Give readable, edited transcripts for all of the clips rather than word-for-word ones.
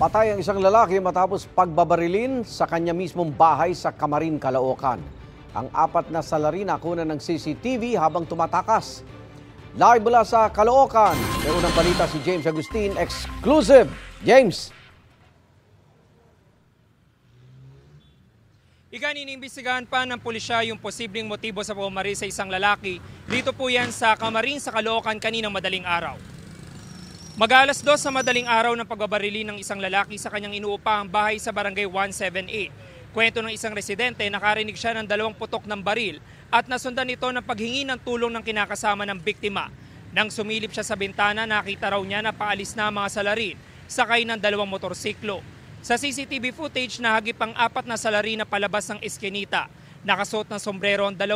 Patay ang isang lalaki matapos pagbabarilin sa kanya mismong bahay sa Camarin, Caloocan. Ang apat na salarin nakunan ng CCTV habang tumatakas. Live mula sa Caloocan, may unang balita si James Agustin, exclusive. James! Iniimbestigahan pa ng pulisya yung posibleng motibo sa pagbabaril sa isang lalaki. Dito po yan sa Camarin sa Caloocan kaninang madaling araw. Mag-alas 2 sa madaling araw ng pagbabarili ng isang lalaki sa kanyang inuupahang bahay sa barangay 178. Kwento ng isang residente, nakarinig siya ng 2 putok ng baril at nasundan ito ng paghingi ng tulong ng kinakasama ng biktima. Nang sumilip siya sa bintana, nakita raw niya na paalis na ang mga salarin sakay ng 2 motorsiklo. Sa CCTV footage, nahagip ang 4 na salarin na palabas ng eskinita. Nakasuot ng sombrero ang 2,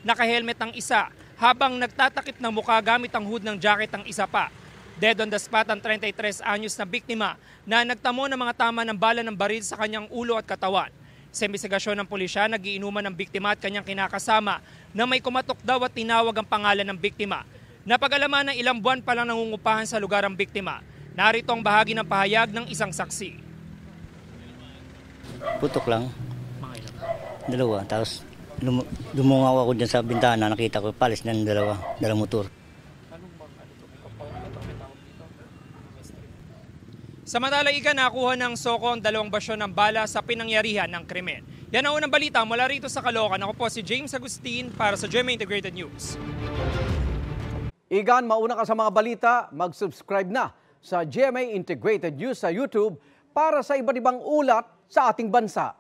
naka-helmet ang isa, habang nagtatakip ng mukha gamit ang hood ng jacket ang isa pa. Dead on the spot ang 33 anyos na biktima na nagtamo ng mga tama ng bala ng baril sa kanyang ulo at katawan. Sa imbestigasyon ng pulisya, nagiinuman ng biktima at kanyang kinakasama na may kumatok daw at tinawag ang pangalan ng biktima. Napag-alaman ng ilang buwan pa lang nangungupahan sa lugar ang biktima. Narito ang bahagi ng pahayag ng isang saksi. Putok lang. 2. Tapos dumungaw ako dyan sa bintana, nakita ko palis ng 2 motor. Samantala, nakuha ng Soko ang 2 basyon ng bala sa pinangyarihan ng krimen. Yan ang unang balita mula rito sa Caloocan. Ako po si James Agustin para sa GMA Integrated News. Igan, mauna ka sa mga balita, mag-subscribe na sa GMA Integrated News sa YouTube para sa iba't ibang ulat sa ating bansa.